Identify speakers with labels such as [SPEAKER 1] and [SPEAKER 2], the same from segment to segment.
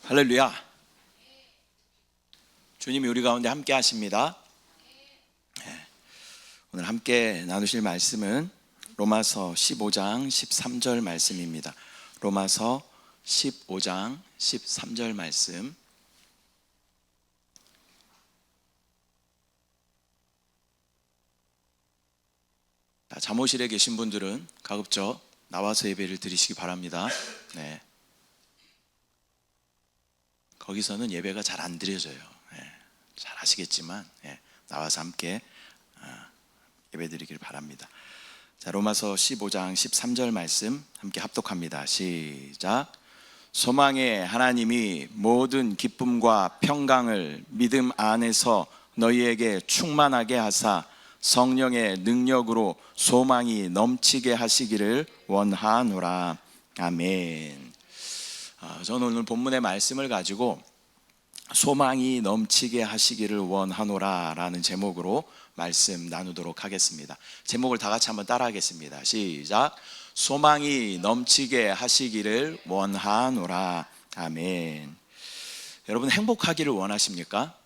[SPEAKER 1] 할렐루야. 주님이 우리 가운데 함께 하십니다. 오늘 함께 나누실 말씀은 로마서 15장 13절 말씀입니다. 로마서 15장 13절 말씀. 잠옷실에 계신 분들은 가급적 나와서 예배를 드리시기 바랍니다. 네. 거기서는 예배가 잘 안 드려져요. 잘 아시겠지만 나와서 함께 예배 드리길 바랍니다. 자, 로마서 15장 13절 말씀 함께 합독합니다. 시작. 소망의 하나님이 모든 기쁨과 평강을 믿음 안에서 너희에게 충만하게 하사 성령의 능력으로 소망이 넘치게 하시기를 원하노라. 아멘. 저는 오늘 본문의 말씀을 가지고 소망이 넘치게 하시기를 원하노라 라는 제목으로 말씀 나누도록 하겠습니다. 제목을 다 같이 한번 따라 하겠습니다. 시작. 소망이 넘치게 하시기를 원하노라. 아멘. 여러분, 행복하기를 원하십니까?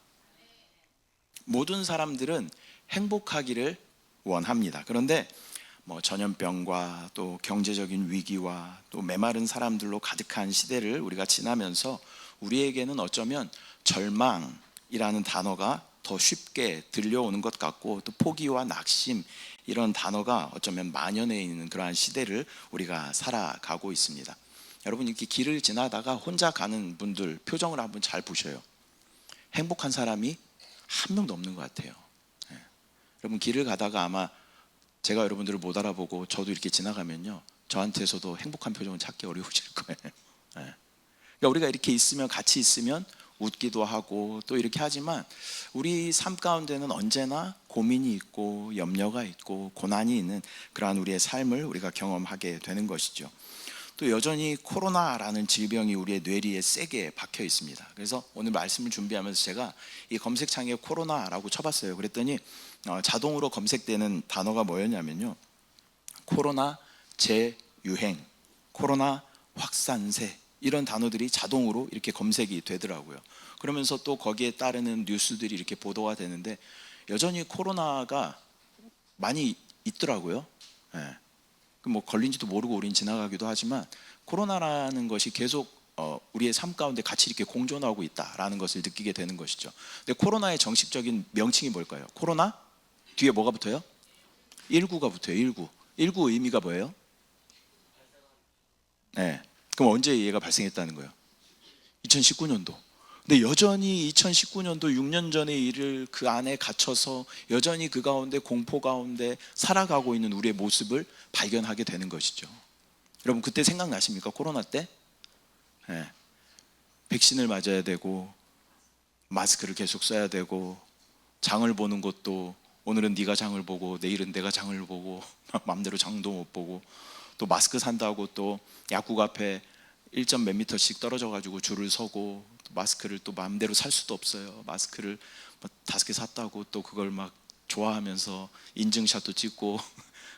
[SPEAKER 1] 모든 사람들은 행복하기를 원합니다. 그런데 전염병과 또 경제적인 위기와 또 메마른 사람들로 가득한 시대를 우리가 지나면서 우리에게는 어쩌면 절망이라는 단어가 더 쉽게 들려오는 것 같고, 또 포기와 낙심, 이런 단어가 어쩌면 만연해 있는 그러한 시대를 우리가 살아가고 있습니다. 여러분, 이렇게 길을 지나다가 혼자 가는 분들 표정을 한번 잘 보셔요. 행복한 사람이 한 명도 없는 것 같아요. 여러분, 길을 가다가 아마 제가 여러분들을 못 알아보고 저도 이렇게 지나가면요, 저한테서도 행복한 표정을 찾기 어려우실 거예요. 그러니까 우리가 이렇게 있으면, 같이 있으면 웃기도 하고 또 이렇게 하지만 우리 삶 가운데는 언제나 고민이 있고 염려가 있고 고난이 있는 그러한 우리의 삶을 우리가 경험하게 되는 것이죠. 또 여전히 코로나라는 질병이 우리의 뇌리에 세게 박혀 있습니다. 그래서 오늘 말씀을 준비하면서 제가 이 검색창에 코로나라고 쳐봤어요. 그랬더니 자동으로 검색되는 단어가 뭐였냐면요, 코로나 재유행, 코로나 확산세, 이런 단어들이 자동으로 이렇게 검색이 되더라고요. 그러면서 또 거기에 따르는 뉴스들이 이렇게 보도가 되는데 여전히 코로나가 많이 있더라고요. 걸린지도 모르고 우린 지나가기도 하지만 코로나라는 것이 계속 우리의 삶 가운데 같이 이렇게 공존하고 있다라는 것을 느끼게 되는 것이죠. 근데 코로나의 정식적인 명칭이 뭘까요? 코로나 뒤에 뭐가 붙어요? 19가 붙어요. 19 의미가 뭐예요? 그럼 언제 얘가 발생했다는 거예요? 2019년도. 근데 여전히 2019년도 6년 전의 일을 그 안에 갇혀서 여전히 그 가운데 공포 가운데 살아가고 있는 우리의 모습을 발견하게 되는 것이죠. 여러분, 그때 생각나십니까? 코로나 때? 백신을 맞아야 되고 마스크를 계속 써야 되고 장을 보는 것도 오늘은 네가 장을 보고 내일은 내가 장을 보고 마음대로 장도 못 보고, 또 마스크 산다고 또 약국 앞에 1점 몇 미터씩 떨어져 가지고 줄을 서고, 또 마스크를 또 마음대로 살 수도 없어요. 마스크를 5개 샀다고 또 그걸 막 좋아하면서 인증샷도 찍고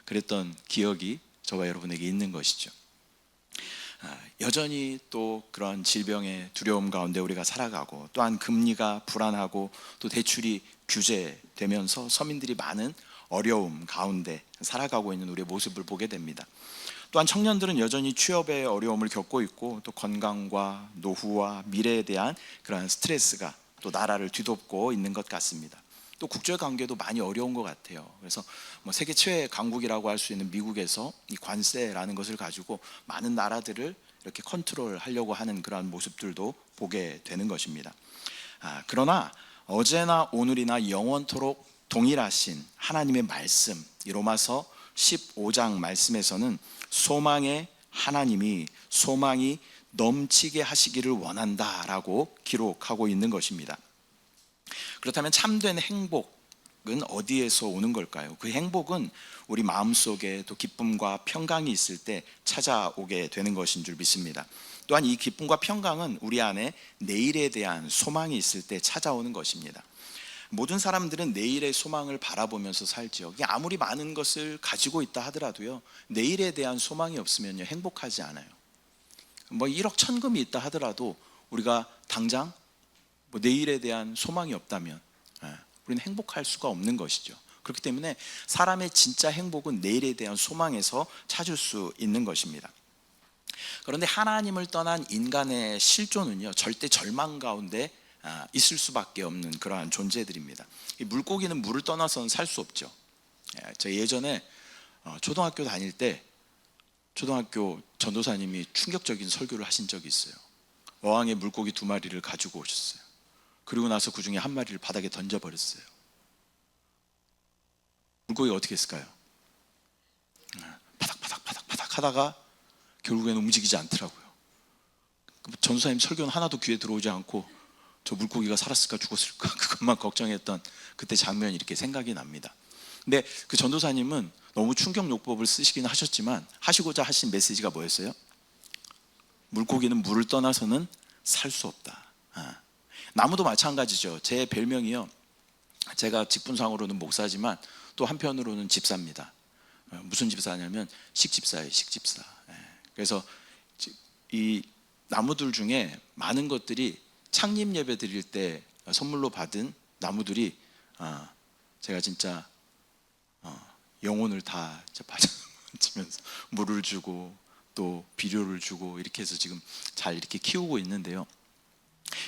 [SPEAKER 1] 그랬던 기억이 저와 여러분에게 있는 것이죠. 여전히 또 그런 질병의 두려움 가운데 우리가 살아가고, 또한 금리가 불안하고 또 대출이 규제되면서 서민들이 많은 어려움 가운데 살아가고 있는 우리의 모습을 보게 됩니다. 또한 청년들은 여전히 취업의 어려움을 겪고 있고, 또 건강과 노후와 미래에 대한 그러한 스트레스가 또 나라를 뒤덮고 있는 것 같습니다. 또 국제 관계도 많이 어려운 것 같아요. 그래서 세계 최애 강국이라고 할 수 있는 미국에서 이 관세라는 것을 가지고 많은 나라들을 이렇게 컨트롤하려고 하는 그러한 모습들도 보게 되는 것입니다. 그러나 어제나 오늘이나 영원토록 동일하신 하나님의 말씀, 이 로마서 15장 말씀에서는 소망의 하나님이 소망이 넘치게 하시기를 원한다라고 기록하고 있는 것입니다. 그렇다면 참된 행복은 어디에서 오는 걸까요? 그 행복은 우리 마음속에 또 기쁨과 평강이 있을 때 찾아오게 되는 것인 줄 믿습니다. 또한 이 기쁨과 평강은 우리 안에 내일에 대한 소망이 있을 때 찾아오는 것입니다. 모든 사람들은 내일의 소망을 바라보면서 살죠. 아무리 많은 것을 가지고 있다 하더라도요, 내일에 대한 소망이 없으면요, 행복하지 않아요. 1억 천금이 있다 하더라도 우리가 당장 뭐 내일에 대한 소망이 없다면 우리는 행복할 수가 없는 것이죠. 그렇기 때문에 사람의 진짜 행복은 내일에 대한 소망에서 찾을 수 있는 것입니다. 그런데 하나님을 떠난 인간의 실존은요, 절대 절망 가운데 있을 수밖에 없는 그러한 존재들입니다. 이 물고기는 물을 떠나서는 살 수 없죠. 저 예전에 초등학교 다닐 때 초등학교 전도사님이 충격적인 설교를 하신 적이 있어요. 어항에 물고기 2마리를 가지고 오셨어요. 그리고 나서 그 중에 1마리를 바닥에 던져버렸어요. 물고기가 어떻게 했을까요? 파닥파닥 하다가 결국에는 움직이지 않더라고요. 전도사님 설교는 하나도 귀에 들어오지 않고 저 물고기가 살았을까 죽었을까 그것만 걱정했던 그때 장면이 이렇게 생각이 납니다. 근데 그 전도사님은 너무 충격요법을 쓰시긴 하셨지만 하시고자 하신 메시지가 뭐였어요? 물고기는 물을 떠나서는 살 수 없다. 나무도 마찬가지죠. 제 별명이요, 제가 직분상으로는 목사지만 또 한편으로는 집사입니다. 무슨 집사냐면 식집사예요. 식집사. 그래서 이 나무들 중에 많은 것들이 창립 예배 드릴 때 선물로 받은 나무들이 제가 진짜 영혼을 다 바치면서 물을 주고 또 비료를 주고 이렇게 해서 지금 잘 이렇게 키우고 있는데요.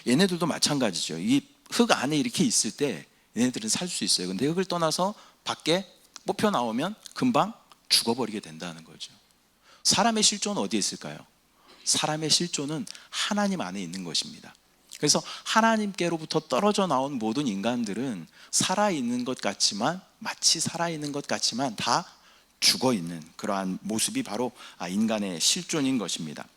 [SPEAKER 1] 얘네들도 마찬가지죠. 이 흙 안에 이렇게 있을 때 얘네들은 살 수 있어요. 근데 흙을 떠나서 밖에 뽑혀 나오면 금방 죽어버리게 된다는 거죠. 사람의 실존은 어디에 있을까요? 사람의 실존은 하나님 안에 있는 것입니다. 그래서 하나님께로부터 떨어져 나온 모든 인간들은 살아있는 것 같지만, 마치 살아있는 것 같지만 다 죽어있는 그러한 모습이 바로 인간의 실존인 것입니다.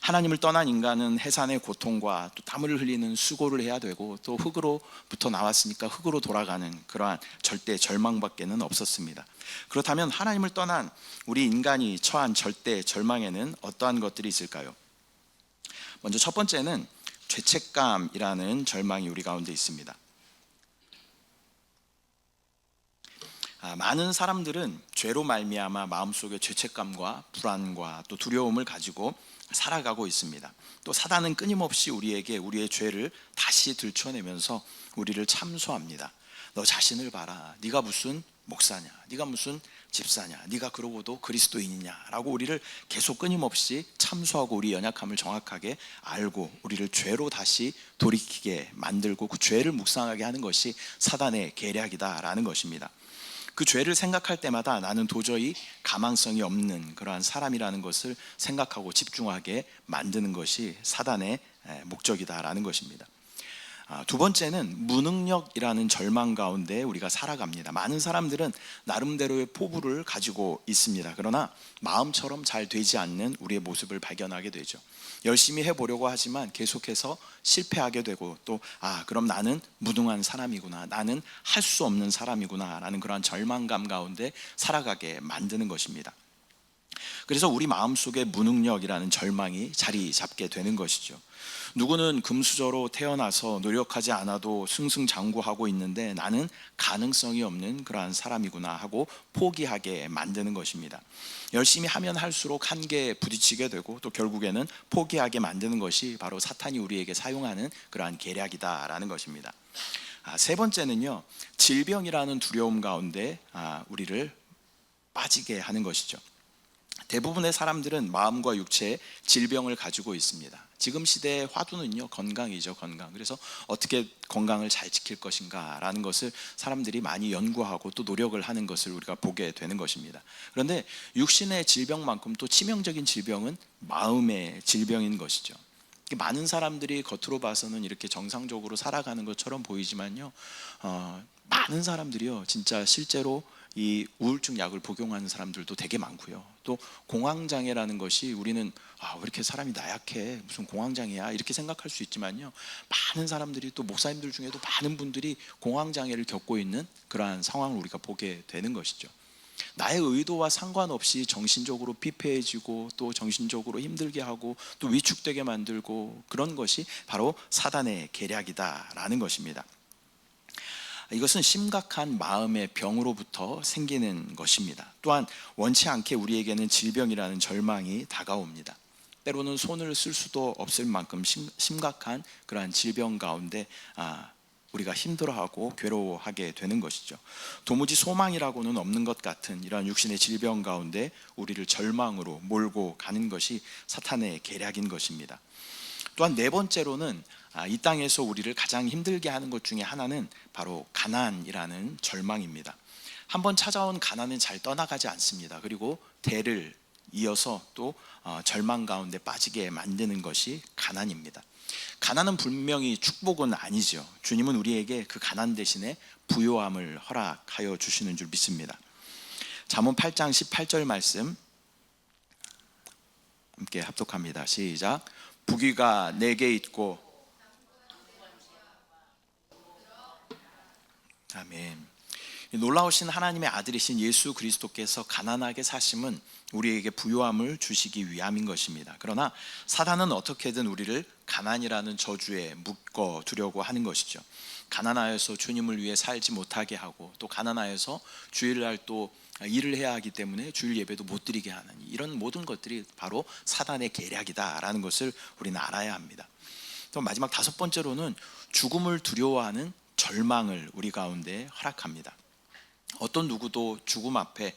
[SPEAKER 1] 하나님을 떠난 인간은 해산의 고통과 또 땀을 흘리는 수고를 해야 되고, 또 흙으로부터 나왔으니까 흙으로 돌아가는 그러한 절대 절망밖에는 없었습니다. 그렇다면 하나님을 떠난 우리 인간이 처한 절대 절망에는 어떠한 것들이 있을까요? 먼저 첫 번째는 죄책감이라는 절망이 우리 가운데 있습니다. 많은 사람들은 죄로 말미암아 마음속에 죄책감과 불안과 또 두려움을 가지고 살아가고 있습니다. 또 사단은 끊임없이 우리에게 우리의 죄를 다시 들춰내면서 우리를 참소합니다. 너 자신을 봐라. 네가 무슨 목사냐? 네가 무슨 집사냐? 네가 그러고도 그리스도인이냐? 라고 우리를 계속 끊임없이 참소하고 우리 연약함을 정확하게 알고 우리를 죄로 다시 돌이키게 만들고 그 죄를 묵상하게 하는 것이 사단의 계략이다라는 것입니다. 그 죄를 생각할 때마다 나는 도저히 가망성이 없는 그러한 사람이라는 것을 생각하고 집중하게 만드는 것이 사단의 목적이다라는 것입니다. 두 번째는 무능력이라는 절망 가운데 우리가 살아갑니다. 많은 사람들은 나름대로의 포부를 가지고 있습니다. 그러나 마음처럼 잘 되지 않는 우리의 모습을 발견하게 되죠. 열심히 해보려고 하지만 계속해서 실패하게 되고, 또 그럼 나는 무능한 사람이구나, 나는 할 수 없는 사람이구나 라는 그러한 절망감 가운데 살아가게 만드는 것입니다. 그래서 우리 마음속에 무능력이라는 절망이 자리 잡게 되는 것이죠. 누구는 금수저로 태어나서 노력하지 않아도 승승장구하고 있는데 나는 가능성이 없는 그러한 사람이구나 하고 포기하게 만드는 것입니다. 열심히 하면 할수록 한계에 부딪히게 되고 또 결국에는 포기하게 만드는 것이 바로 사탄이 우리에게 사용하는 그러한 계략이다라는 것입니다. 세 번째는요, 질병이라는 두려움 가운데 우리를 빠지게 하는 것이죠. 대부분의 사람들은 마음과 육체에 질병을 가지고 있습니다. 지금 시대의 화두는요, 건강이죠, 건강. 그래서 어떻게 건강을 잘 지킬 것인가 라는 것을 사람들이 많이 연구하고 또 노력을 하는 것을 우리가 보게 되는 것입니다. 그런데 육신의 질병만큼 또 치명적인 질병은 마음의 질병인 것이죠. 많은 사람들이 겉으로 봐서는 이렇게 정상적으로 살아가는 것처럼 보이지만요, 많은 사람들이요, 진짜 실제로 이 우울증 약을 복용하는 사람들도 되게 많고요. 또 공황장애라는 것이 우리는 왜 이렇게 사람이 나약해, 무슨 공황장애야 이렇게 생각할 수 있지만요, 많은 사람들이, 또 목사님들 중에도 많은 분들이 공황장애를 겪고 있는 그러한 상황을 우리가 보게 되는 것이죠. 나의 의도와 상관없이 정신적으로 피폐해지고 또 정신적으로 힘들게 하고 또 위축되게 만들고, 그런 것이 바로 사단의 계략이다라는 것입니다. 이것은 심각한 마음의 병으로부터 생기는 것입니다. 또한 원치 않게 우리에게는 질병이라는 절망이 다가옵니다. 때로는 손을 쓸 수도 없을 만큼 심각한 그러한 질병 가운데 우리가 힘들어하고 괴로워하게 되는 것이죠. 도무지 소망이라고는 없는 것 같은 이러한 육신의 질병 가운데 우리를 절망으로 몰고 가는 것이 사탄의 계략인 것입니다. 또한 네 번째로는 이 땅에서 우리를 가장 힘들게 하는 것 중에 하나는 바로 가난이라는 절망입니다. 한번 찾아온 가난은 잘 떠나가지 않습니다. 그리고 대를 이어서 또 절망 가운데 빠지게 만드는 것이 가난입니다. 가난은 분명히 축복은 아니죠. 주님은 우리에게 그 가난 대신에 부요함을 허락하여 주시는 줄 믿습니다. 잠언 8장 18절 말씀 함께 합독합니다. 시작. 부귀가 내게 있고. 아멘. 놀라우신 하나님의 아들이신 예수 그리스도께서 가난하게 사심은 우리에게 부요함을 주시기 위함인 것입니다. 그러나 사단은 어떻게든 우리를 가난이라는 저주에 묶어 두려고 하는 것이죠. 가난하여서 주님을 위해 살지 못하게 하고, 또 가난하여서 주일날 또 일을 해야 하기 때문에 주일 예배도 못 드리게 하는, 이런 모든 것들이 바로 사단의 계략이다라는 것을 우리는 알아야 합니다. 또 마지막 다섯 번째로는 죽음을 두려워하는 절망을 우리 가운데 허락합니다. 어떤 누구도 죽음 앞에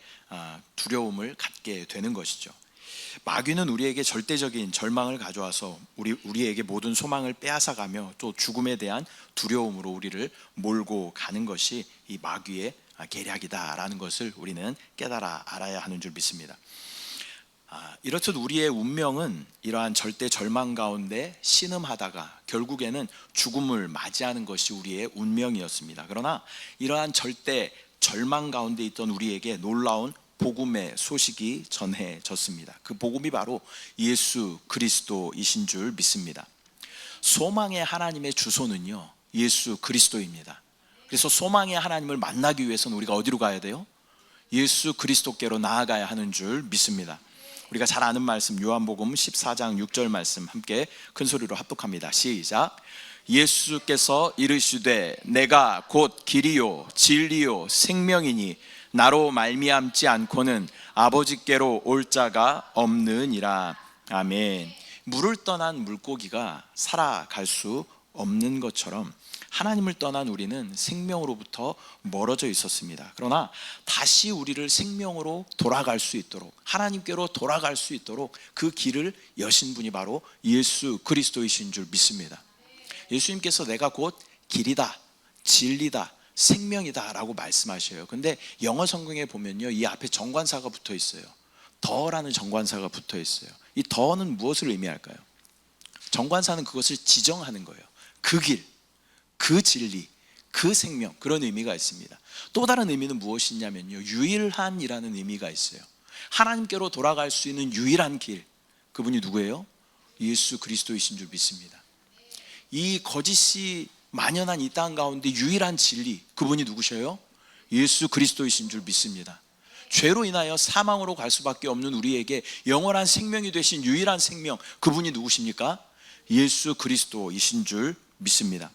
[SPEAKER 1] 두려움을 갖게 되는 것이죠. 마귀는 우리에게 절대적인 절망을 가져와서 우리에게 모든 소망을 빼앗아가며 또 죽음에 대한 두려움으로 우리를 몰고 가는 것이 이 마귀의 계략이다라는 것을 우리는 깨달아 알아야 하는 줄 믿습니다. 이렇듯 우리의 운명은 이러한 절대 절망 가운데 신음하다가 결국에는 죽음을 맞이하는 것이 우리의 운명이었습니다. 그러나 이러한 절대 절망 가운데 있던 우리에게 놀라운 복음의 소식이 전해졌습니다. 그 복음이 바로 예수 그리스도이신 줄 믿습니다. 소망의 하나님의 주소는요, 예수 그리스도입니다. 그래서 소망의 하나님을 만나기 위해서는 우리가 어디로 가야 돼요? 예수 그리스도께로 나아가야 하는 줄 믿습니다. 우리가 잘 아는 말씀, 요한복음 14장 6절 말씀 함께 큰 소리로 합독합니다. 시작. 예수께서 이르시되 내가 곧 길이요 진리요 생명이니 나로 말미암지 않고는 아버지께로 올 자가 없느니라. 아멘. 물을 떠난 물고기가 살아갈 수 없는 것처럼 하나님을 떠난 우리는 생명으로부터 멀어져 있었습니다. 그러나 다시 우리를 생명으로 돌아갈 수 있도록, 하나님께로 돌아갈 수 있도록 그 길을 여신 분이 바로 예수 그리스도이신 줄 믿습니다. 예수님께서 내가 곧 길이다, 진리다, 생명이다 라고 말씀하셔요. 근데 영어 성경에 보면요, 이 앞에 정관사가 붙어 있어요. 더라는 정관사가 붙어 있어요. 이 더는 무엇을 의미할까요? 정관사는 그것을 지정하는 거예요. 그 길, 그 진리, 그 생명, 그런 의미가 있습니다. 또 다른 의미는 무엇이냐면요, 유일한이라는 의미가 있어요. 하나님께로 돌아갈 수 있는 유일한 길, 그분이 누구예요? 예수 그리스도이신 줄 믿습니다. 이 거짓이 만연한 이 땅 가운데 유일한 진리, 그분이 누구셔요? 예수 그리스도이신 줄 믿습니다. 죄로 인하여 사망으로 갈 수밖에 없는 우리에게 영원한 생명이 되신 유일한 생명, 그분이 누구십니까? 예수 그리스도이신 줄 믿습니다.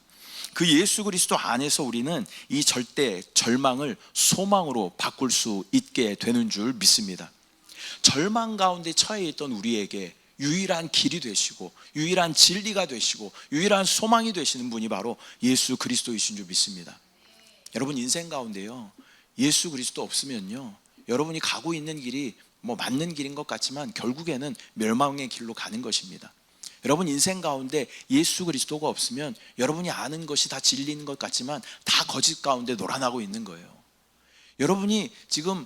[SPEAKER 1] 그 예수 그리스도 안에서 우리는 이 절대 절망을 소망으로 바꿀 수 있게 되는 줄 믿습니다. 절망 가운데 처해 있던 우리에게 유일한 길이 되시고 유일한 진리가 되시고 유일한 소망이 되시는 분이 바로 예수 그리스도이신 줄 믿습니다. 여러분, 인생 가운데요, 예수 그리스도 없으면요, 여러분이 가고 있는 길이 맞는 길인 것 같지만 결국에는 멸망의 길로 가는 것입니다. 여러분 인생 가운데 예수 그리스도가 없으면 여러분이 아는 것이 다 진리인 것 같지만 다 거짓 가운데 놀아나고 있는 거예요. 여러분이 지금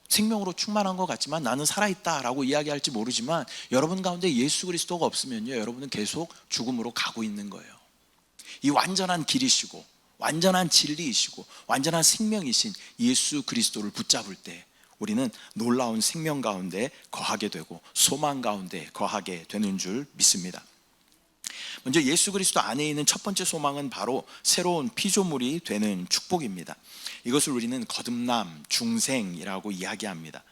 [SPEAKER 1] 생명으로 충만한 것 같지만 나는 살아있다라고 이야기할지 모르지만 여러분 가운데 예수 그리스도가 없으면요, 여러분은 계속 죽음으로 가고 있는 거예요. 이 완전한 길이시고 완전한 진리이시고 완전한 생명이신 예수 그리스도를 붙잡을 때 우리는 놀라운 생명 가운데 거하게 되고 소망 가운데 거하게 되는 줄 믿습니다. 먼저 예수 그리스도 안에 있는 첫 번째 소망은 바로 새로운 피조물이 되는 축복입니다. 이것을 우리는 거듭남, 중생이라고 이야기합니다.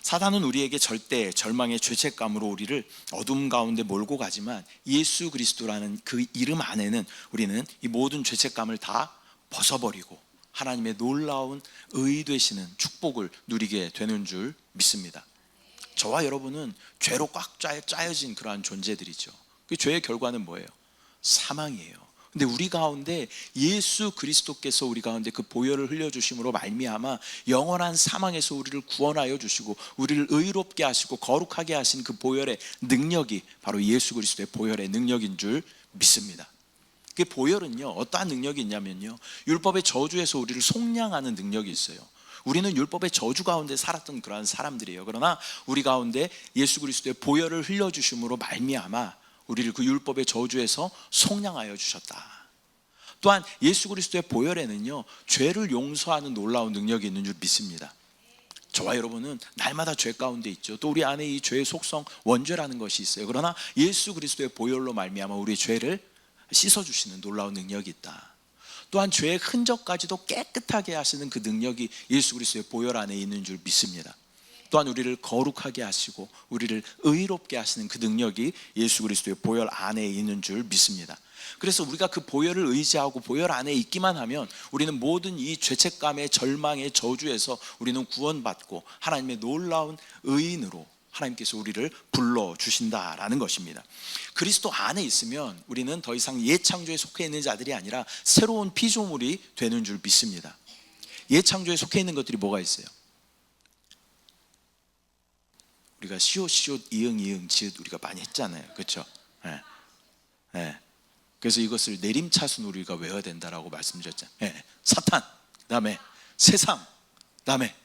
[SPEAKER 1] 사단은 우리에게 절대 절망의 죄책감으로 우리를 어둠 가운데 몰고 가지만 예수 그리스도라는 그 이름 안에는 우리는 이 모든 죄책감을 다 벗어버리고 하나님의 놀라운 의 되시는 축복을 누리게 되는 줄 믿습니다. 저와 여러분은 죄로 꽉 짜여진 그러한 존재들이죠. 그 죄의 결과는 뭐예요? 사망이에요. 근데 우리 가운데 예수 그리스도께서 우리 가운데 그 보혈을 흘려주심으로 말미암아 영원한 사망에서 우리를 구원하여 주시고 우리를 의롭게 하시고 거룩하게 하신 그 보혈의 능력이 바로 예수 그리스도의 보혈의 능력인 줄 믿습니다. 그 보혈은요, 어떠한 능력이 있냐면요, 율법의 저주에서 우리를 속량하는 능력이 있어요. 우리는 율법의 저주 가운데 살았던 그러한 사람들이에요. 그러나 우리 가운데 예수 그리스도의 보혈을 흘려주심으로 말미암아 우리를 그 율법의 저주에서 속량하여 주셨다. 또한 예수 그리스도의 보혈에는요, 죄를 용서하는 놀라운 능력이 있는 줄 믿습니다. 저와 여러분은 날마다 죄 가운데 있죠. 또 우리 안에 이 죄의 속성 원죄라는 것이 있어요. 그러나 예수 그리스도의 보혈로 말미암아 우리의 죄를 씻어주시는 놀라운 능력이 있다. 또한 죄의 흔적까지도 깨끗하게 하시는 그 능력이 예수 그리스도의 보혈 안에 있는 줄 믿습니다. 또한 우리를 거룩하게 하시고 우리를 의롭게 하시는 그 능력이 예수 그리스도의 보혈 안에 있는 줄 믿습니다. 그래서 우리가 그 보혈을 의지하고 보혈 안에 있기만 하면 우리는 모든 이 죄책감의 절망의 저주에서 우리는 구원받고 하나님의 놀라운 의인으로 하나님께서 우리를 불러주신다라는 것입니다. 그리스도 안에 있으면 우리는 더 이상 옛 창조에 속해 있는 자들이 아니라 새로운 피조물이 되는 줄 믿습니다. 옛 창조에 속해 있는 것들이 뭐가 있어요? 우리가 시옷 이응 지읒 우리가 많이 했잖아요. 그렇죠? 네. 네. 그래서 이것을 내림차순 우리가 외워야 된다라고 말씀드렸잖아요. 네. 사탄, 그다음에 세상, 그다음에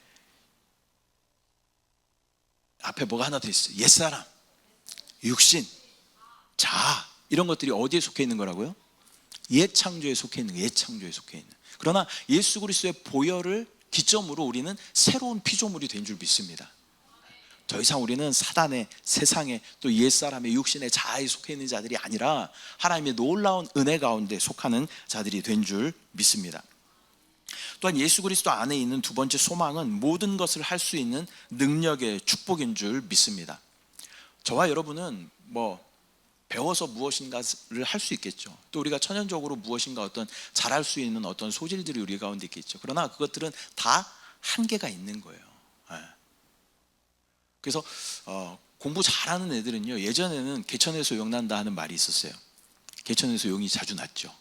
[SPEAKER 1] 앞에 뭐가 하나 더 있어요. 옛사람, 육신, 자아, 이런 것들이 어디에 속해 있는 거라고요? 옛 창조에 속해 있는, 옛 창조에 속해 있는. 그러나 예수 그리스도의 보혈을 기점으로 우리는 새로운 피조물이 된 줄 믿습니다. 더 이상 우리는 사단의, 세상의, 또 옛사람의, 육신의 자아에 속해 있는 자들이 아니라 하나님의 놀라운 은혜 가운데 속하는 자들이 된 줄 믿습니다. 또한 예수 그리스도 안에 있는 두 번째 소망은 모든 것을 할 수 있는 능력의 축복인 줄 믿습니다. 저와 여러분은 배워서 무엇인가를 할 수 있겠죠. 또 우리가 천연적으로 무엇인가 어떤 잘할 수 있는 어떤 소질들이 우리 가운데 있겠죠. 그러나 그것들은 다 한계가 있는 거예요. 그래서 공부 잘하는 애들은요, 예전에는 개천에서 용 난다 하는 말이 있었어요. 개천에서 용이 자주 났죠.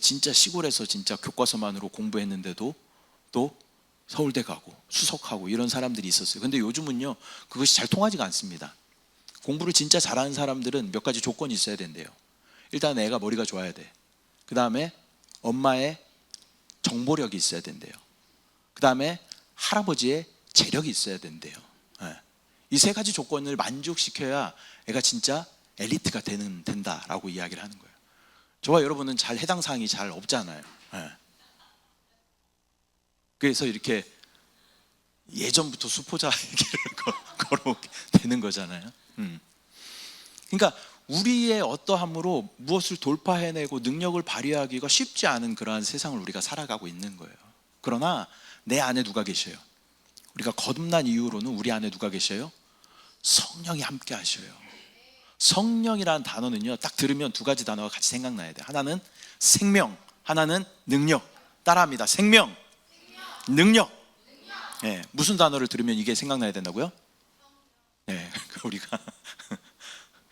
[SPEAKER 1] 진짜 시골에서 진짜 교과서만으로 공부했는데도 또 서울대 가고 수석하고 이런 사람들이 있었어요. 근데 요즘은요, 그것이 잘 통하지가 않습니다. 공부를 진짜 잘하는 사람들은 몇 가지 조건이 있어야 된대요. 일단 애가 머리가 좋아야 돼. 그 다음에 엄마의 정보력이 있어야 된대요. 그 다음에 할아버지의 재력이 있어야 된대요. 이 세 가지 조건을 만족시켜야 애가 진짜 엘리트가 된다라고 이야기를 하는 거예요. 저와 여러분은 잘 해당 사항이 잘 없잖아요. 그래서 이렇게 예전부터 수포자 얘기를 걸어오게 되는 거잖아요. 그러니까 우리의 어떠함으로 무엇을 돌파해내고 능력을 발휘하기가 쉽지 않은 그러한 세상을 우리가 살아가고 있는 거예요. 그러나 내 안에 누가 계셔요? 우리가 거듭난 이후로는 우리 안에 누가 계셔요? 성령이 함께 하셔요. 성령이라는 단어는요, 딱 들으면 두 가지 단어가 같이 생각나야 돼요. 하나는 생명, 하나는 능력. 따라합니다. 생명, 능력. 네, 무슨 단어를 들으면 이게 생각나야 된다고요? 네, 우리가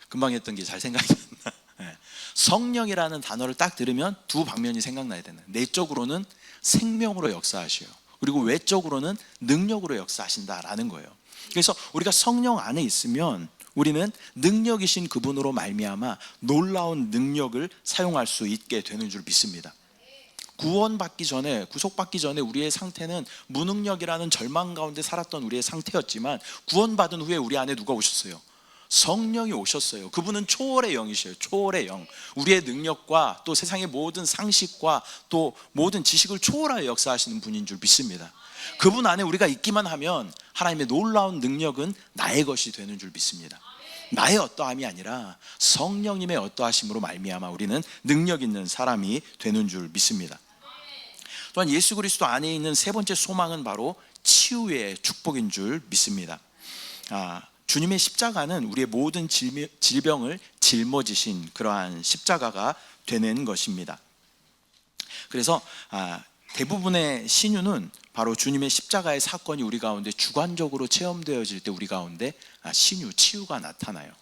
[SPEAKER 1] 금방 했던 게 잘 생각이 안 나. 네, 성령이라는 단어를 딱 들으면 두 방면이 생각나야 되는. 내적으로는 생명으로 역사하셔요. 그리고 외적으로는 능력으로 역사하신다라는 거예요. 그래서 우리가 성령 안에 있으면 우리는 능력이신 그분으로 말미암아 놀라운 능력을 사용할 수 있게 되는 줄 믿습니다. 구원받기 전에, 구속받기 전에 우리의 상태는 무능력이라는 절망 가운데 살았던 우리의 상태였지만 구원받은 후에 우리 안에 누가 오셨어요? 성령이 오셨어요. 그분은 초월의 영이셔요. 초월의 영. 우리의 능력과 또 세상의 모든 상식과 또 모든 지식을 초월하여 역사하시는 분인 줄 믿습니다. 그분 안에 우리가 있기만 하면 하나님의 놀라운 능력은 나의 것이 되는 줄 믿습니다. 나의 어떠함이 아니라 성령님의 어떠하심으로 말미암아 우리는 능력 있는 사람이 되는 줄 믿습니다. 또한 예수 그리스도 안에 있는 세 번째 소망은 바로 치유의 축복인 줄 믿습니다. 주님의 십자가는 우리의 모든 질병을 짊어지신 그러한 십자가가 되는 것입니다. 그래서 대부분의 신유는 바로 주님의 십자가의 사건이 우리 가운데 주관적으로 체험되어질 때 우리 가운데 신유, 치유가 나타나요.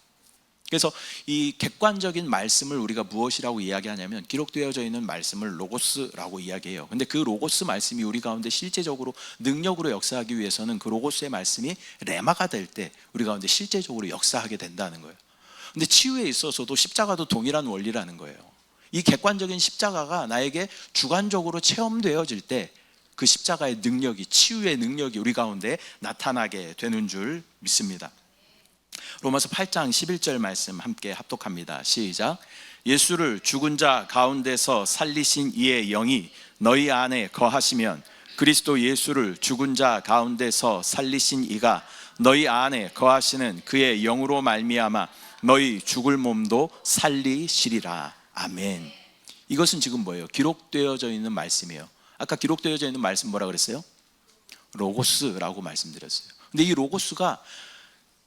[SPEAKER 1] 그래서 이 객관적인 말씀을 우리가 무엇이라고 이야기하냐면 기록되어져 있는 말씀을 로고스라고 이야기해요. 근데 그 로고스 말씀이 우리 가운데 실제적으로 능력으로 역사하기 위해서는 그 로고스의 말씀이 레마가 될 때 우리 가운데 실제적으로 역사하게 된다는 거예요. 근데 치유에 있어서도 십자가도 동일한 원리라는 거예요. 이 객관적인 십자가가 나에게 주관적으로 체험되어질 때 그 십자가의 능력이, 치유의 능력이 우리 가운데 나타나게 되는 줄 믿습니다. 로마서 8장 11절 말씀 함께 합독합니다. 시작. 예수를 죽은 자 가운데서 살리신 이의 영이 너희 안에 거하시면 그리스도 예수를 죽은 자 가운데서 살리신 이가 너희 안에 거하시는 그의 영으로 말미암아 너희 죽을 몸도 살리시리라. 아멘. 이것은 지금 뭐예요? 기록되어져 있는 말씀이에요. 아까 기록되어져 있는 말씀 뭐라 그랬어요? 로고스라고 말씀드렸어요. 근데 이 로고스가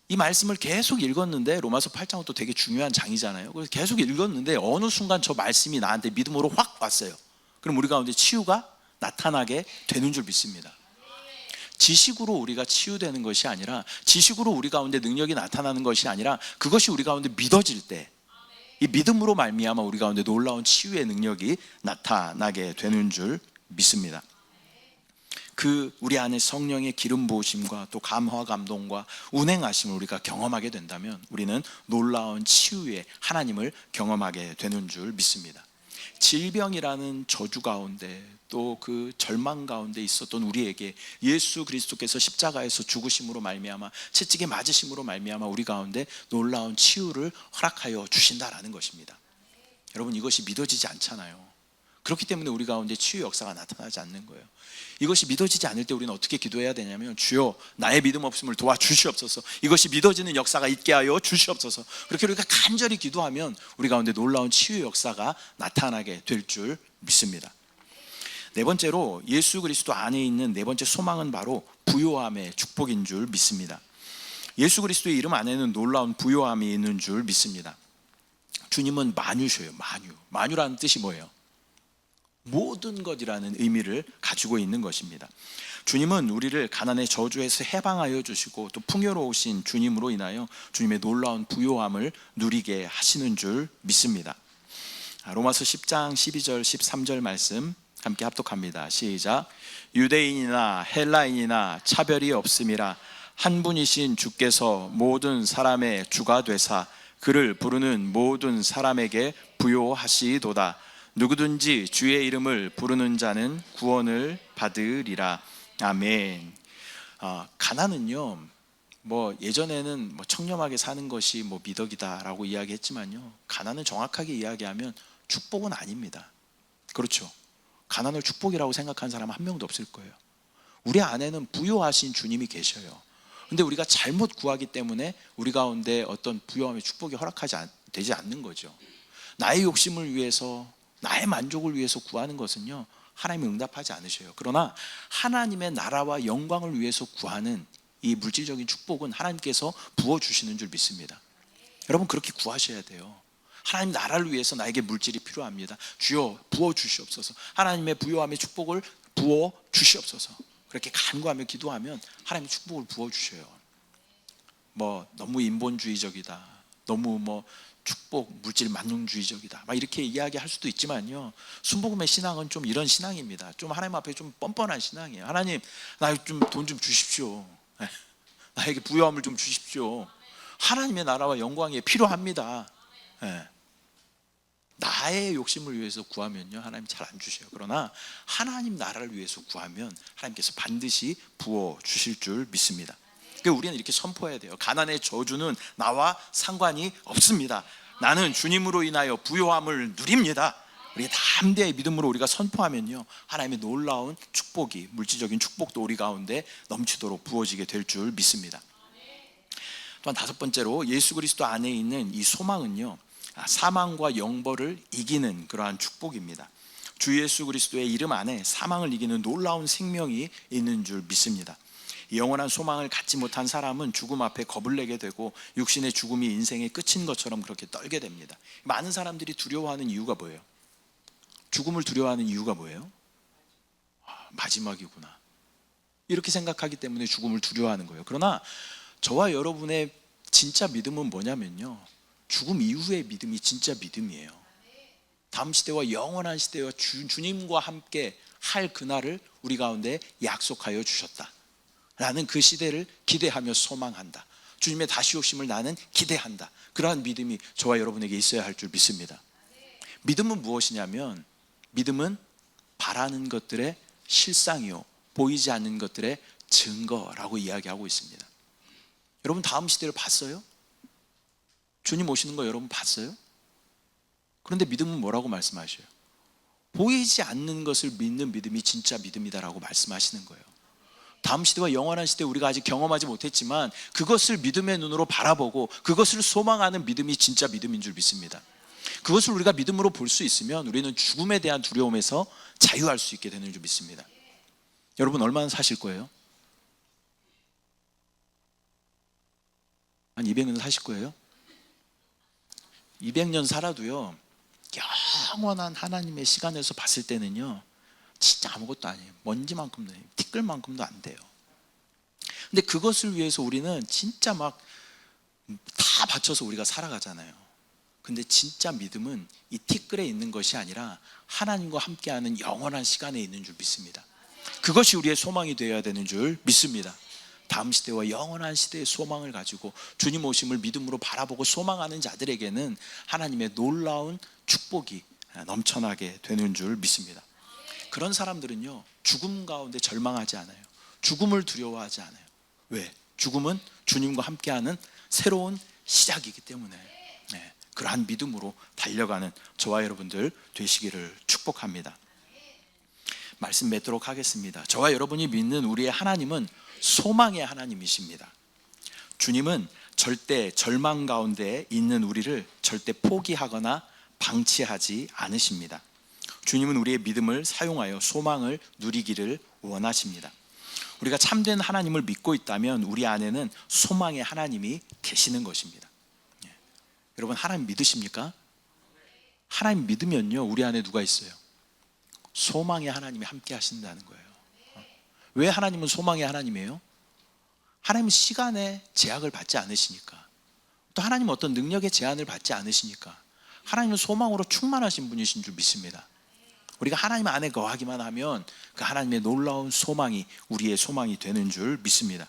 [SPEAKER 1] 이 말씀을 계속 읽었는데, 로마서 8장은 또 되게 중요한 장이잖아요. 그래서 계속 읽었는데 어느 순간 저 말씀이 나한테 믿음으로 확 왔어요. 그럼 우리 가운데 치유가 나타나게 되는 줄 믿습니다. 지식으로 우리가 치유되는 것이 아니라, 지식으로 우리 가운데 능력이 나타나는 것이 아니라, 그것이 우리 가운데 믿어질 때 이 믿음으로 말미암아 우리 가운데 놀라운 치유의 능력이 나타나게 되는 줄 믿습니다. 그 우리 안에 성령의 기름 부으심과 또 감화 감동과 운행하심을 우리가 경험하게 된다면 우리는 놀라운 치유의 하나님을 경험하게 되는 줄 믿습니다. 질병이라는 저주 가운데 또 그 절망 가운데 있었던 우리에게 예수 그리스도께서 십자가에서 죽으심으로 말미암아, 채찍에 맞으심으로 말미암아 우리 가운데 놀라운 치유를 허락하여 주신다라는 것입니다. 여러분, 이것이 믿어지지 않잖아요. 그렇기 때문에 우리 가운데 치유 역사가 나타나지 않는 거예요. 이것이 믿어지지 않을 때 우리는 어떻게 기도해야 되냐면, 주여 나의 믿음 없음을 도와주시옵소서, 이것이 믿어지는 역사가 있게 하여 주시옵소서. 그렇게 우리가 간절히 기도하면 우리 가운데 놀라운 치유 역사가 나타나게 될 줄 믿습니다. 네 번째로, 예수 그리스도 안에 있는 네 번째 소망은 바로 부요함의 축복인 줄 믿습니다. 예수 그리스도의 이름 안에는 놀라운 부요함이 있는 줄 믿습니다. 주님은 만유셔요. 만유라는 뜻이 뭐예요? 모든 것이라는 의미를 가지고 있는 것입니다. 주님은 우리를 가난의 저주에서 해방하여 주시고 또 풍요로우신 주님으로 인하여 주님의 놀라운 부요함을 누리게 하시는 줄 믿습니다. 로마서 10장 12절 13절 말씀 함께 합독합니다. 시작. 유대인이나 헬라인이나 차별이 없음이라 한 분이신 주께서 모든 사람의 주가 되사 그를 부르는 모든 사람에게 부요하시도다. 누구든지 주의 이름을 부르는 자는 구원을 받으리라. 아멘. 가난은요, 예전에는 청렴하게 사는 것이 미덕이다라고 이야기했지만요, 가난은 정확하게 이야기하면 축복은 아닙니다. 그렇죠? 가난을 축복이라고 생각하는 사람 한 명도 없을 거예요. 우리 안에는 부요하신 주님이 계셔요. 근데 우리가 잘못 구하기 때문에 우리 가운데 어떤 부요함의 축복이 되지 않는 거죠. 나의 욕심을 위해서, 나의 만족을 위해서 구하는 것은요, 하나님이 응답하지 않으셔요. 그러나 하나님의 나라와 영광을 위해서 구하는 이 물질적인 축복은 하나님께서 부어주시는 줄 믿습니다. 여러분, 그렇게 구하셔야 돼요. 하나님 나라를 위해서 나에게 물질이 필요합니다. 주여 부어주시옵소서. 하나님의 부요함의 축복을 부어주시옵소서. 그렇게 간구하며 기도하면 하나님의 축복을 부어주셔요. 너무 인본주의적이다, 너무 축복, 물질 만능주의적이다, 이렇게 이야기할 수도 있지만요, 순복음의 신앙은 좀 이런 신앙입니다. 좀 하나님 앞에 좀 뻔뻔한 신앙이에요. 하나님, 나 좀 돈 좀 주십시오. 나에게 부요함을 좀 주십시오. 하나님의 나라와 영광이 필요합니다. 나의 욕심을 위해서 구하면요, 하나님 잘 안 주셔요. 그러나 하나님 나라를 위해서 구하면 하나님께서 반드시 부어 주실 줄 믿습니다. 그러니까 우리는 이렇게 선포해야 돼요. 가난의 저주는 나와 상관이 없습니다. 나는 주님으로 인하여 부요함을 누립니다. 우리 담대히 믿음으로 우리가 선포하면요, 하나님의 놀라운 축복이, 물질적인 축복도 우리 가운데 넘치도록 부어지게 될 줄 믿습니다. 또한 다섯 번째로, 예수 그리스도 안에 있는 이 소망은요, 사망과 영벌을 이기는 그러한 축복입니다. 주 예수 그리스도의 이름 안에 사망을 이기는 놀라운 생명이 있는 줄 믿습니다. 영원한 소망을 갖지 못한 사람은 죽음 앞에 겁을 내게 되고 육신의 죽음이 인생의 끝인 것처럼 그렇게 떨게 됩니다. 많은 사람들이 두려워하는 이유가 뭐예요? 죽음을 두려워하는 이유가 뭐예요? 마지막이구나, 이렇게 생각하기 때문에 죽음을 두려워하는 거예요. 그러나 저와 여러분의 진짜 믿음은 뭐냐면요, 죽음 이후의 믿음이 진짜 믿음이에요. 다음 시대와 영원한 시대와 주님과 함께 할 그날을 우리 가운데 약속하여 주셨다 라는 그 시대를 기대하며 소망한다. 주님의 다시 오심을 나는 기대한다. 그러한 믿음이 저와 여러분에게 있어야 할 줄 믿습니다. 믿음은 무엇이냐면, 믿음은 바라는 것들의 실상이요 보이지 않는 것들의 증거라고 이야기하고 있습니다. 여러분 다음 시대를 봤어요? 주님 오시는 거 여러분 봤어요? 그런데 믿음은 뭐라고 말씀하셔요? 보이지 않는 것을 믿는 믿음이 진짜 믿음이다라고 말씀하시는 거예요. 다음 시대와 영원한 시대 우리가 아직 경험하지 못했지만 그것을 믿음의 눈으로 바라보고 그것을 소망하는 믿음이 진짜 믿음인 줄 믿습니다. 그것을 우리가 믿음으로 볼 수 있으면 우리는 죽음에 대한 두려움에서 자유할 수 있게 되는 줄 믿습니다. 여러분 얼마나 사실 거예요? 한 200년 사실 거예요? 200년 살아도요, 영원한 하나님의 시간에서 봤을 때는요 진짜 아무것도 아니에요. 먼지만큼도, 티끌만큼도 안 돼요. 근데 그것을 위해서 우리는 진짜 막 다 바쳐서 우리가 살아가잖아요. 근데 진짜 믿음은 이 티끌에 있는 것이 아니라 하나님과 함께하는 영원한 시간에 있는 줄 믿습니다. 그것이 우리의 소망이 되어야 되는 줄 믿습니다. 다음 시대와 영원한 시대의 소망을 가지고 주님 오심을 믿음으로 바라보고 소망하는 자들에게는 하나님의 놀라운 축복이 넘쳐나게 되는 줄 믿습니다. 그런 사람들은요 죽음 가운데 절망하지 않아요. 죽음을 두려워하지 않아요. 왜? 죽음은 주님과 함께하는 새로운 시작이기 때문에. 그러한 믿음으로 달려가는 저와 여러분들 되시기를 축복합니다. 말씀 맺도록 하겠습니다. 저와 여러분이 믿는 우리의 하나님은 소망의 하나님이십니다. 주님은 절대 절망 가운데 있는 우리를 절대 포기하거나 방치하지 않으십니다. 주님은 우리의 믿음을 사용하여 소망을 누리기를 원하십니다. 우리가 참된 하나님을 믿고 있다면 우리 안에는 소망의 하나님이 계시는 것입니다. 여러분 하나님 믿으십니까? 하나님 믿으면요 우리 안에 누가 있어요? 소망의 하나님이 함께 하신다는 거예요. 왜 하나님은 소망의 하나님이에요? 하나님은 시간의 제약을 받지 않으시니까, 또 하나님은 어떤 능력의 제한을 받지 않으시니까 하나님은 소망으로 충만하신 분이신 줄 믿습니다. 우리가 하나님 안에 거하기만 하면 그 하나님의 놀라운 소망이 우리의 소망이 되는 줄 믿습니다.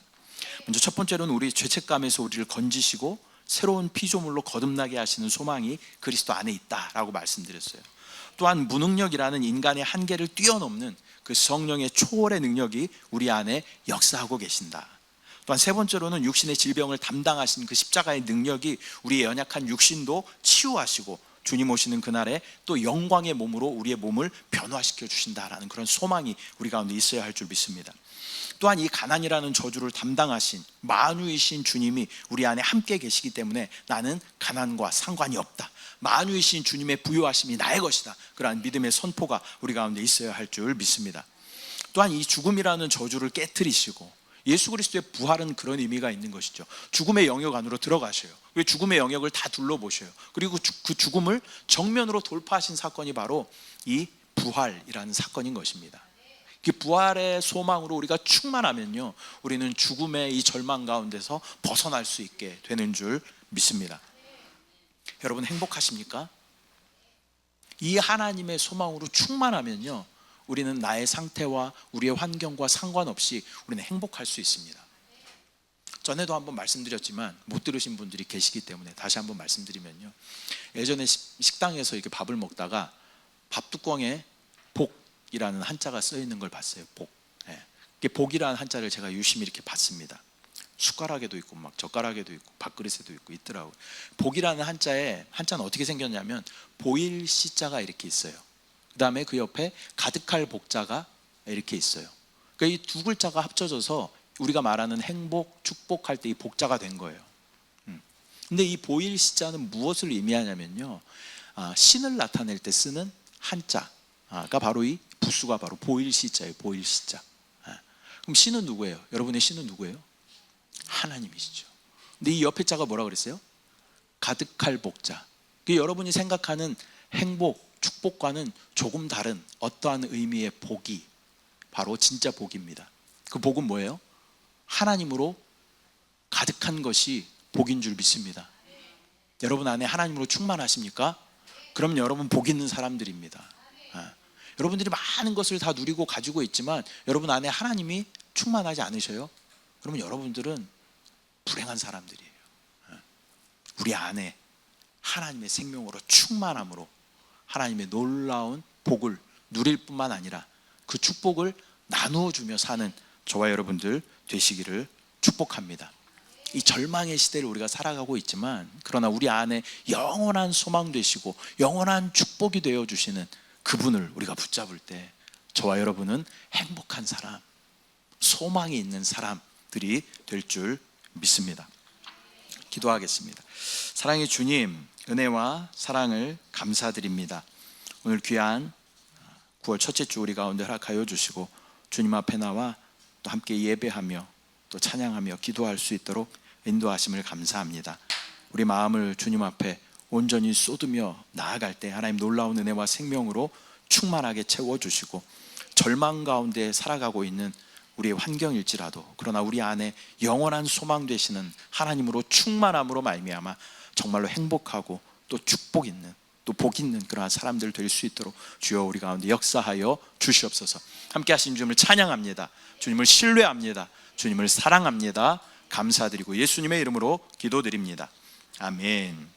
[SPEAKER 1] 먼저 첫 번째로는 우리 죄책감에서 우리를 건지시고 새로운 피조물로 거듭나게 하시는 소망이 그리스도 안에 있다라고 말씀드렸어요. 또한 무능력이라는 인간의 한계를 뛰어넘는 그 성령의 초월의 능력이 우리 안에 역사하고 계신다. 또한 세 번째로는 육신의 질병을 담당하신 그 십자가의 능력이 우리의 연약한 육신도 치유하시고 주님 오시는 그날에 또 영광의 몸으로 우리의 몸을 변화시켜 주신다라는 그런 소망이 우리 가운데 있어야 할 줄 믿습니다. 또한 이 가난이라는 저주를 담당하신 만유이신 주님이 우리 안에 함께 계시기 때문에 나는 가난과 상관이 없다, 만유이신 주님의 부요하심이 나의 것이다, 그러한 믿음의 선포가 우리 가운데 있어야 할 줄 믿습니다. 또한 이 죽음이라는 저주를 깨트리시고 예수 그리스도의 부활은 그런 의미가 있는 것이죠. 죽음의 영역 안으로 들어가셔요. 왜? 죽음의 영역을 다 둘러보셔요. 그리고 그 죽음을 정면으로 돌파하신 사건이 바로 이 부활이라는 사건인 것입니다. 그 부활의 소망으로 우리가 충만하면요 우리는 죽음의 이 절망 가운데서 벗어날 수 있게 되는 줄 믿습니다. 여러분 행복하십니까? 이 하나님의 소망으로 충만하면요 우리는 나의 상태와 우리의 환경과 상관없이 우리는 행복할 수 있습니다. 전에도 한번 말씀드렸지만 못 들으신 분들이 계시기 때문에 다시 한번 말씀드리면요, 예전에 식당에서 이렇게 밥을 먹다가 밥 뚜껑에 복이라는 한자가 써 있는 걸 봤어요. 복. 이게 복이라는 한자를 제가 유심히 이렇게 봤습니다. 숟가락에도 있고 막 젓가락에도 있고 밥그릇에도 있고 있더라고요. 복이라는 한자는 어떻게 생겼냐면 보일 시자가 이렇게 있어요. 그 다음에 그 옆에 가득할 복자가 이렇게 있어요. 그러니까 이 두 글자가 합쳐져서 우리가 말하는 행복, 축복할 때 이 복자가 된 거예요. 근데 이 보일 시자는 무엇을 의미하냐면요, 신을 나타낼 때 쓰는 한자가 바로 이 부수가 바로 보일 시자예요. 보일 시자. 그럼 신은 누구예요? 여러분의 신은 누구예요? 하나님이시죠. 근데 이 옆에 자가 뭐라 그랬어요? 가득할 복자. 여러분이 생각하는 행복, 축복과는 조금 다른 어떠한 의미의 복이 바로 진짜 복입니다. 그 복은 뭐예요? 하나님으로 가득한 것이 복인 줄 믿습니다. 여러분 안에 하나님으로 충만하십니까? 그럼 여러분 복 있는 사람들입니다. 여러분들이 많은 것을 다 누리고 가지고 있지만 여러분 안에 하나님이 충만하지 않으셔요? 그러면 여러분들은 불행한 사람들이에요. 우리 안에 하나님의 생명으로 충만함으로 하나님의 놀라운 복을 누릴 뿐만 아니라 그 축복을 나누어 주며 사는 저와 여러분들 되시기를 축복합니다. 이 절망의 시대를 우리가 살아가고 있지만 그러나 우리 안에 영원한 소망 되시고 영원한 축복이 되어 주시는 그분을 우리가 붙잡을 때 저와 여러분은 행복한 사람, 소망이 있는 사람들이 될 줄 믿습니다. 기도하겠습니다. 사랑의 주님, 은혜와 사랑을 감사드립니다. 오늘 귀한 9월 첫째 주 우리 가운데 허락하여 주시고 주님 앞에 나와 또 함께 예배하며 또 찬양하며 기도할 수 있도록 인도하심을 감사합니다. 우리 마음을 주님 앞에 온전히 쏟으며 나아갈 때 하나님 놀라운 은혜와 생명으로 충만하게 채워주시고 절망 가운데 살아가고 있는 우리의 환경일지라도 그러나 우리 안에 영원한 소망 되시는 하나님으로 충만함으로 말미암아 정말로 행복하고 또 축복 있는 또 복 있는 그러한 사람들 될 수 있도록 주여 우리 가운데 역사하여 주시옵소서. 함께 하신 주님을 찬양합니다. 주님을 신뢰합니다. 주님을 사랑합니다. 감사드리고 예수님의 이름으로 기도드립니다. 아멘.